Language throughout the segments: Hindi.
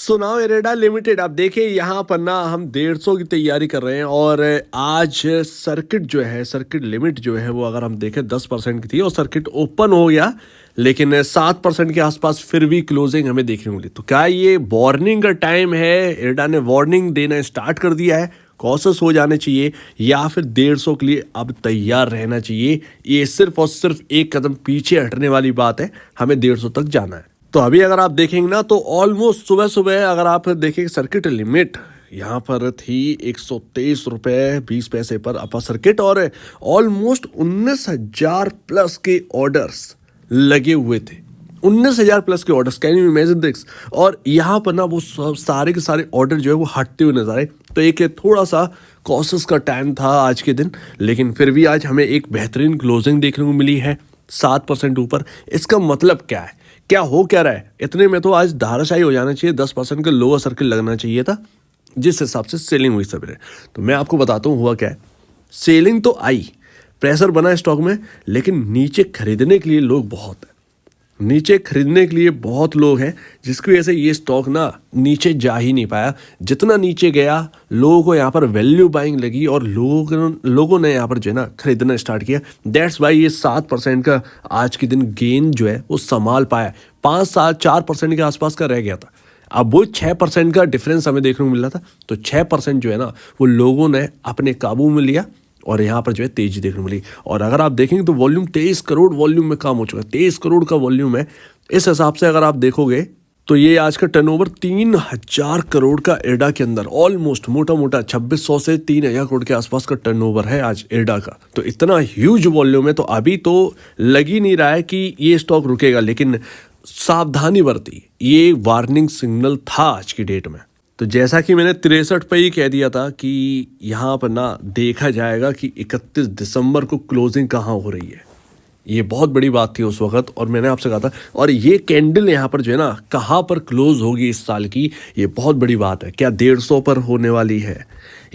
So now IREDA limited. आप देखिए यहाँ पर ना हम 150 की तैयारी कर रहे हैं और आज सर्किट जो है, सर्किट लिमिट जो है वो अगर हम देखें 10% की थी और सर्किट ओपन हो गया, लेकिन 7% के आसपास फिर भी क्लोजिंग हमें देखने को मिली। तो क्या ये वार्निंग का टाइम है? इरेडा ने वार्निंग देना स्टार्ट कर दिया है, कॉशस हो जाने चाहिए या फिर 150 के लिए अब तैयार रहना चाहिए? ये सिर्फ और सिर्फ एक कदम पीछे हटने वाली बात है, हमें 150 तक जाना है। तो अभी अगर आप देखेंगे ना तो ऑलमोस्ट सुबह सुबह अगर आप देखेंगे सर्किट लिमिट यहाँ पर थी 123 रुपये 20 पैसे पर अपर सर्किट और ऑलमोस्ट 19,000 प्लस के ऑर्डर्स लगे हुए थे। 19,000 प्लस के orders, can you imagine this? और यहाँ पर ना वो सारे के सारे ऑर्डर जो है वो हटते हुए नजर आए। तो एक थोड़ा सा कॉशस का टाइम था आज के दिन, लेकिन फिर भी आज हमें एक बेहतरीन क्लोजिंग देखने को मिली है 7% ऊपर। इसका मतलब क्या है, क्या हो क्या रहा है? इतने में तो आज धाराशाही हो जाना चाहिए, 10% का लोअर सर्किल लगना चाहिए था, जिस हिसाब से सेलिंग हुई सवेरे। तो मैं आपको बताता हूँ हुआ क्या है। सेलिंग तो आई, प्रेशर बना स्टॉक में, लेकिन नीचे खरीदने के लिए लोग बहुत हैं, नीचे खरीदने के लिए बहुत लोग हैं, जिसकी वजह से ये स्टॉक ना नीचे जा ही नहीं पाया। जितना नीचे गया लोगों को यहाँ पर वैल्यू बाइंग लगी और लोगों ने यहाँ पर जो है ना खरीदना स्टार्ट किया। दैट्स वाई ये 7% का आज के दिन गेन जो है वो संभाल पाया। 4% के आसपास का रह गया था, अब वो 6% का डिफरेंस हमें देखने को मिल रहा था। तो 6% जो है ना वो लोगों ने अपने काबू में लिया और यहाँ पर जो है तेजी देखने मिली। और अगर आप देखेंगे तो वॉल्यूम 23 करोड़ वॉल्यूम में काम हो चुका है। 23 करोड़ का वॉल्यूम है। इस हिसाब से अगर आप देखोगे तो ये आज का टर्नओवर 3,000 करोड़ का इरेडा के अंदर ऑलमोस्ट मोटा मोटा 2600 से 3,000 करोड़ के आसपास का टर्नओवर है आज इरेडा का। तो इतना ह्यूज वॉल्यूम है। तो अभी तो लग ही नहीं रहा है कि ये स्टॉक रुकेगा, लेकिन सावधानी बरती, ये वार्निंग सिग्नल था आज की डेट में। तो जैसा कि मैंने 63 पे ही कह दिया था कि यहाँ पर ना देखा जाएगा कि 31 दिसंबर को क्लोजिंग कहाँ हो रही है। ये बहुत बड़ी बात थी उस वक्त और मैंने आपसे कहा था। और ये कैंडल यहाँ पर जो है ना कहाँ पर क्लोज होगी इस साल की, ये बहुत बड़ी बात है। क्या 150 पर होने वाली है,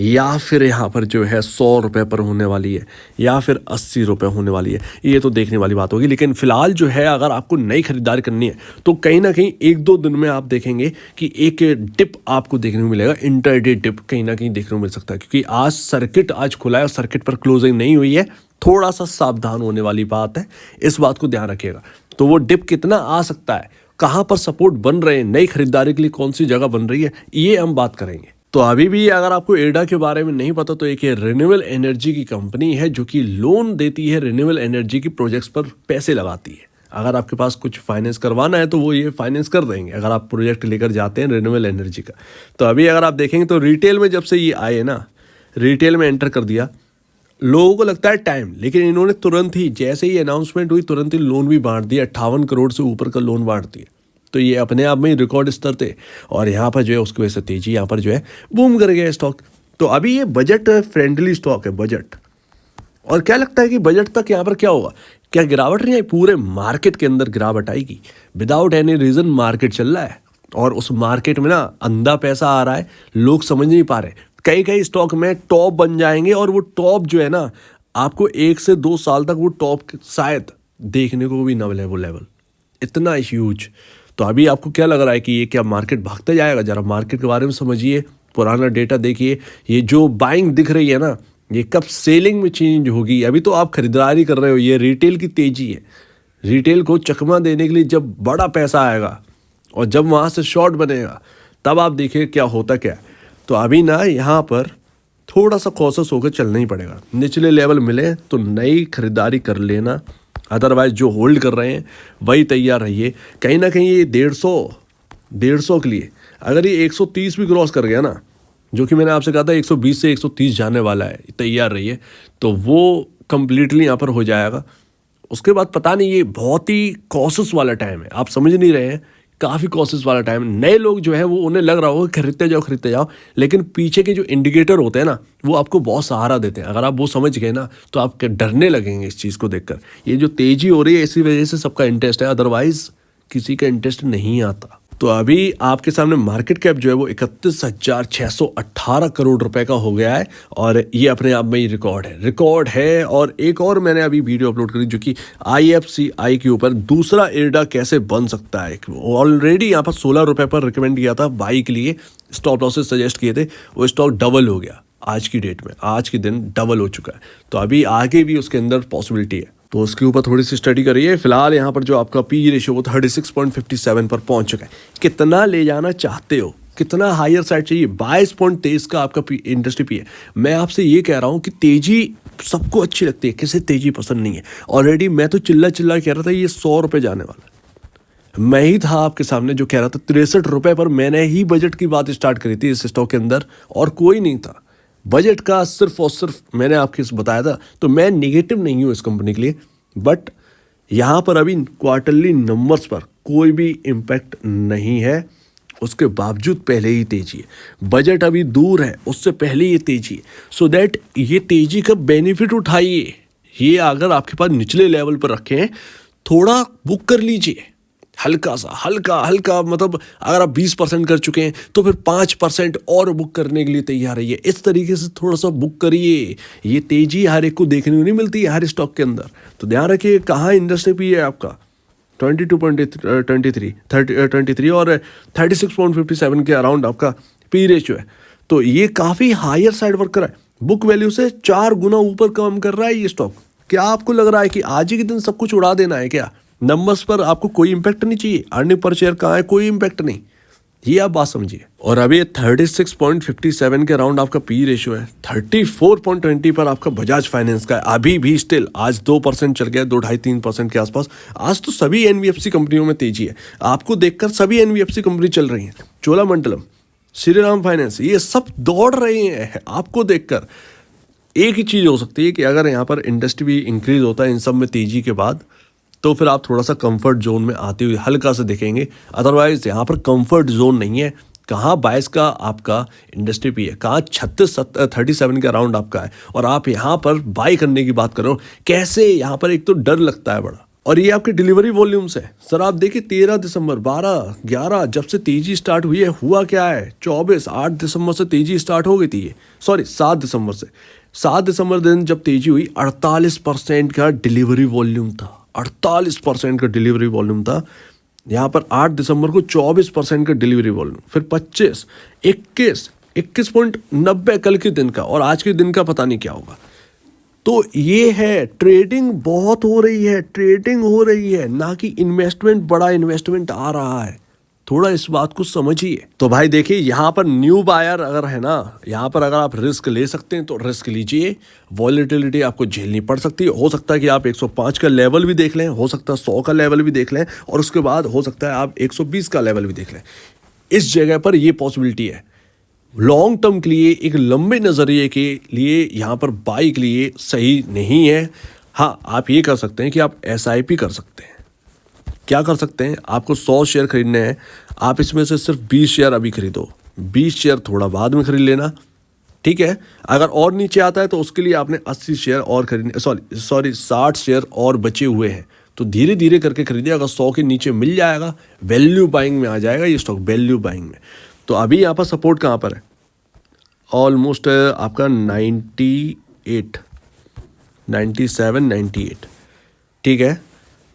या फिर यहाँ पर जो है 100 रुपये पर होने वाली है, या फिर 80 रुपये होने वाली है? ये तो देखने वाली बात होगी। लेकिन फिलहाल जो है अगर आपको नई खरीदारी करनी है तो कहीं ना कहीं 1-2 दिन में आप देखेंगे कि एक डिप आपको देखने को मिलेगा, इंटरडे डिप कहीं ना कहीं देखने को मिल सकता है। क्योंकि आज सर्किट आज खुला है और सर्किट पर क्लोजिंग नहीं हुई है, थोड़ा सा सावधान होने वाली बात है, इस बात को ध्यान रखिएगा। तो वो डिप कितना आ सकता है, कहाँ पर सपोर्ट बन रहे हैं, नई खरीदारी के लिए कौन सी जगह बन रही है, ये हम बात करेंगे। तो अभी भी अगर आपको इरेडा के बारे में नहीं पता तो एक रिन्यूएबल एनर्जी की कंपनी है जो कि लोन देती है, रिन्यूएबल एनर्जी की प्रोजेक्ट्स पर पैसे लगाती है। अगर आपके पास कुछ फाइनेंस करवाना है तो वो ये फाइनेंस कर देंगे अगर आप प्रोजेक्ट लेकर जाते हैं रिन्यूएबल एनर्जी का। तो अभी अगर आप देखेंगे तो रिटेल में जब से ये आए ना, रिटेल में एंटर कर दिया, लोगों को लगता है टाइम, लेकिन इन्होंने तुरंत ही जैसे ही अनाउंसमेंट हुई तुरंत ही लोन भी बांट दिया। 58 करोड़ से ऊपर का लोन बांट दिया। तो ये अपने आप में ही रिकॉर्ड स्तर थे और यहाँ पर जो है उसकी वजह से तेजी यहाँ पर जो है बूम कर गया स्टॉक। तो अभी ये बजट फ्रेंडली स्टॉक है, बजट। और क्या लगता है कि बजट तक यहाँ पर क्या होगा? क्या गिरावट नहीं आई? पूरे मार्केट के अंदर गिरावट आएगी विदाउट एनी रीजन। मार्केट चल रहा है और उस मार्केट में ना अंधा पैसा आ रहा है, लोग समझ नहीं पा रहे। कई स्टॉक में टॉप बन जाएंगे और वो टॉप जो है ना आपको 1 से 2 साल तक वो टॉप शायद देखने को भी ना मिले, वो लेवल इतना ह्यूज। तो अभी आपको क्या लग रहा है कि ये क्या मार्केट भागते जाएगा? जरा मार्केट के बारे में समझिए, पुराना डेटा देखिए। ये जो बाइंग दिख रही है ना, ये कब सेलिंग में चेंज होगी? अभी तो आप खरीदारी कर रहे हो, ये रिटेल की तेजी है। रिटेल को चकमा देने के लिए जब बड़ा पैसा आएगा और जब वहाँ से शॉर्ट बनेगा तब आप देखिए क्या होता क्या। तो अभी ना यहाँ पर थोड़ा सा कॉशस होकर चलना ही पड़ेगा। निचले लेवल मिले तो नई खरीदारी कर लेना, अदरवाइज जो होल्ड कर रहे हैं वही तैयार रहिए। कहीं ना कहीं ये 150 के लिए अगर ये 130 भी क्रॉस कर गया ना, जो कि मैंने आपसे कहा था 120 से 130 जाने वाला है, तैयार रहिए। तो वो कंप्लीटली यहाँ पर हो जाएगा। उसके बाद पता नहीं, ये बहुत ही कॉशस वाला टाइम है, आप समझ नहीं रहे हैं, काफ़ी कॉशस वाला टाइम। नए लोग जो है वो उन्हें लग रहा होगा खरीदते जाओ, लेकिन पीछे के जो इंडिकेटर होते हैं ना वो आपको बहुत सहारा देते हैं। अगर आप वो समझ गए ना तो आप डरने लगेंगे इस चीज़ को देखकर। ये जो तेजी हो रही है इसी वजह से सबका इंटरेस्ट है, अदरवाइज किसी का इंटरेस्ट नहीं आता। तो अभी आपके सामने मार्केट कैप जो है वो 31,618 करोड़ रुपए का हो गया है और ये अपने आप में ही रिकॉर्ड है। और एक और मैंने अभी वीडियो अपलोड करी जो कि IFCI के ऊपर दूसरा IRDA कैसे बन सकता है। ऑलरेडी यहाँ पर 16 रुपए पर रिकमेंड किया था बाई के लिए, स्टॉप लॉसेस सजेस्ट किए थे, वो स्टॉक डबल हो गया आज की डेट में, आज के दिन डबल हो चुका है। तो अभी आगे भी उसके अंदर पॉसिबिलिटी है, तो उसके ऊपर थोड़ी सी स्टडी करिए। फिलहाल यहाँ पर जो आपका पी रेशियो वो 36.57 पर पहुंच चुका है। कितना ले जाना चाहते हो, कितना हायर साइड चाहिए? 22.23 का आपका इंडस्ट्री पी है। मैं आपसे ये कह रहा हूँ कि तेजी सबको अच्छी लगती है, किसे तेजी पसंद नहीं है। ऑलरेडी मैं तो चिल्ला कह रहा था ये 100 रुपये जाने वाला है। मैं ही था आपके सामने जो कह रहा था 63 रुपये पर। मैंने ही बजट की बात स्टार्ट करी थी इस स्टॉक के अंदर और कोई नहीं था। बजट का सिर्फ और सिर्फ मैंने आपको बताया था। तो मैं नेगेटिव नहीं हूँ इस कंपनी के लिए, बट यहाँ पर अभी क्वार्टरली नंबर्स पर कोई भी इम्पैक्ट नहीं है, उसके बावजूद पहले ही तेजी है। बजट अभी दूर है, उससे पहले ये तेजी है। सो दैट ये तेजी का बेनिफिट उठाइए। ये अगर आपके पास निचले लेवल पर रखें, थोड़ा बुक कर लीजिए, हल्का सा, हल्का मतलब अगर आप 20% कर चुके हैं तो फिर 5% और बुक करने के लिए तैयार रहिए। इस तरीके से थोड़ा सा बुक करिए। ये तेजी हर एक को देखने को नहीं मिलती है हर स्टॉक के अंदर। तो ध्यान रखिए कहाँ इंडस्ट्री पी है आपका 22.23 और 36.57 के अराउंड आपका पी रेशियो है। तो ये काफ़ी हायर साइड वर्क कर रहा है, बुक वैल्यू से 4 गुना ऊपर काम कर रहा है ये स्टॉक। क्या आपको लग रहा है कि आज ही के दिन सब कुछ उड़ा देना है क्या? नंबर्स पर आपको कोई इंपैक्ट नहीं चाहिए, अर्निंग पर शेयर कहाँ है, कोई इंपैक्ट नहीं, ये आप बात समझिए। और अभी 36.57 के अराउंड आपका पी रेशियो है। 34.20 पर आपका बजाज फाइनेंस का है। अभी भी स्टिल आज 2% चल गया, 2-2.5-3% के आसपास। आज तो सभी NBFC कंपनियों में तेजी है। आपको देखकर सभी NBFC कंपनी चल रही हैं, चोलामंडलम, श्रीराम फाइनेंस, ये सब दौड़ रहे हैं आपको देखकर। एक ही चीज़ हो सकती है कि अगर यहाँ पर इंडस्ट्री भी इंक्रीज होता है इन सब में तेजी के बाद, तो फिर आप थोड़ा सा कंफर्ट जोन में आते हुए हल्का से दिखेंगे। अदरवाइज यहाँ पर कंफर्ट जोन नहीं है। कहाँ 22 का आपका इंडस्ट्री पी है, कहाँ 37 के अराउंड आपका है, और आप यहाँ पर बाई करने की बात करो। कैसे? यहाँ पर एक तो डर लगता है बड़ा, और ये आपके डिलीवरी वॉल्यूम्स है। सर आप देखिए 13 दिसंबर, 12, 11 जब से तेजी स्टार्ट हुई है, हुआ क्या है? 8 दिसंबर से तेजी स्टार्ट हो गई थी ये, सॉरी 7 दिसंबर से। 7 दिसंबर दिन जब तेजी हुई 48% का डिलीवरी वॉल्यूम था, 48% का डिलीवरी वॉल्यूम था। यहाँ पर 8 दिसंबर को 24% का डिलीवरी वॉल्यूम, फिर 25, 21.90 कल के दिन का, और आज के दिन का पता नहीं क्या होगा। तो ये है, ट्रेडिंग बहुत हो रही है, ट्रेडिंग हो रही है, ना कि इन्वेस्टमेंट, बड़ा इन्वेस्टमेंट आ रहा है। थोड़ा इस बात को समझिए। तो भाई देखिए यहाँ पर न्यू बायर अगर है ना, यहाँ पर अगर आप रिस्क ले सकते हैं तो रिस्क लीजिए। वॉलेटिलिटी आपको झेलनी पड़ सकती है। हो सकता है कि आप 105 का लेवल भी देख लें, हो सकता है 100 का लेवल भी देख लें, और उसके बाद हो सकता है आप 120 का लेवल भी देख लें। इस जगह पर ये पॉसिबिलिटी है। लॉन्ग टर्म के लिए, एक लंबे नज़रिए के लिए यहाँ पर बाई के लिए सही नहीं है। हाँ, आप ये कर सकते हैं कि आप SIP कर सकते हैं। क्या कर सकते हैं? आपको 100 शेयर खरीदने हैं, आप इसमें से सिर्फ 20 शेयर अभी खरीदो, 20 शेयर थोड़ा बाद में खरीद लेना, ठीक है। अगर और नीचे आता है तो उसके लिए आपने 80 शेयर और खरीदने, सॉरी 60 शेयर और बचे हुए हैं, तो धीरे धीरे करके खरीदिए। अगर 100 के नीचे मिल जाएगा, वैल्यू बाइंग में आ जाएगा ये स्टॉक, वैल्यू बाइंग में। तो अभी यहाँ पर सपोर्ट कहाँ पर है? ऑलमोस्ट आपका 98, 97, 98, ठीक है,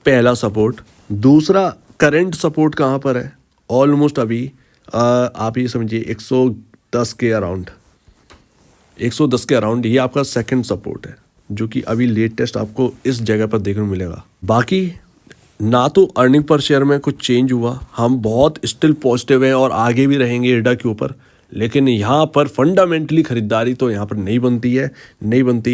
पहला सपोर्ट। दूसरा करंट सपोर्ट कहाँ पर है? ऑलमोस्ट अभी आप ये समझिए 110 के अराउंड, 110 के अराउंड ये आपका सेकंड सपोर्ट है, जो कि अभी लेटेस्ट आपको इस जगह पर देखने को मिलेगा। बाकी ना तो अर्निंग पर शेयर में कुछ चेंज हुआ, हम बहुत स्टिल पॉजिटिव हैं और आगे भी रहेंगे IRDA के ऊपर, लेकिन यहाँ पर फंडामेंटली खरीदारी तो यहाँ पर नहीं बनती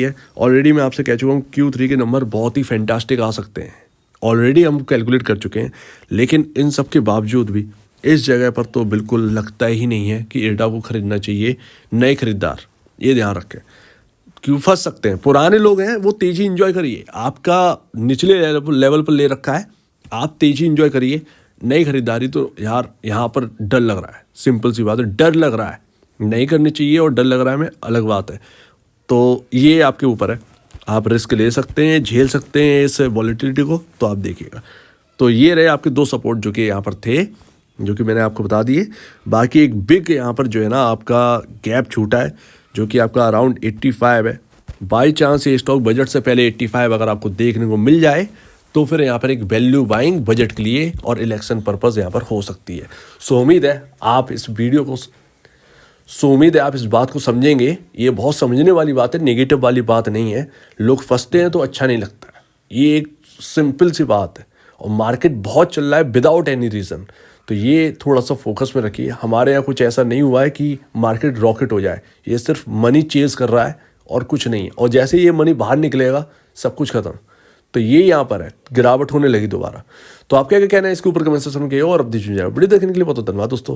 है। ऑलरेडी मैं आपसे कह चुका हूँ Q3 के नंबर बहुत ही फैंटास्टिक आ सकते हैं, ऑलरेडी हम कैलकुलेट कर चुके हैं। लेकिन इन सब के बावजूद भी इस जगह पर तो बिल्कुल लगता ही नहीं है कि IRDA को खरीदना चाहिए नए खरीदार। ये ध्यान रखें, क्यों फंस सकते हैं। पुराने लोग हैं वो तेजी इंजॉय करिए, आपका निचले लेवल पर ले रखा है, आप तेजी इंजॉय करिए। नई खरीदारी तो यार यहाँ पर डर लग रहा है, सिंपल सी बात है, डर लग रहा है, नहीं करनी चाहिए, और डर लग रहा है में अलग बात है। तो ये आपके ऊपर है, आप रिस्क ले सकते हैं, झेल सकते हैं इस वॉलेटिलिटी को, तो आप देखिएगा। तो ये रहे आपके 2 सपोर्ट जो कि यहाँ पर थे, जो कि मैंने आपको बता दिए। बाकी एक बिग यहाँ पर जो है ना आपका गैप छूटा है, जो कि आपका अराउंड 85 है। बाई चांस ये स्टॉक बजट से पहले 85 अगर आपको देखने को मिल जाए तो फिर यहाँ पर एक वैल्यू बाइंग बजट के लिए और इलेक्शन पर्पस यहाँ पर हो सकती है। सो उम्मीद है आप इस वीडियो को उम्मीद है आप इस बात को समझेंगे। ये बहुत समझने वाली बात है, नेगेटिव वाली बात नहीं है। लोग फंसते हैं तो अच्छा नहीं लगता है, ये एक सिंपल सी बात है। और मार्केट बहुत चल रहा है विदाउट एनी रीज़न, तो ये थोड़ा सा फोकस में रखिए। हमारे यहाँ कुछ ऐसा नहीं हुआ है कि मार्केट रॉकेट हो जाए, ये सिर्फ मनी चेज कर रहा है और कुछ नहीं है। और जैसे ये मनी बाहर निकलेगा सब कुछ खत्म। तो ये यहाँ पर है, गिरावट होने लगी दोबारा। तो आप क्या क्या कहना है इसके ऊपर कमेंट सेक्शन में कहिए। और अब वीडियो देखने के लिए बहुत धन्यवाद दोस्तों।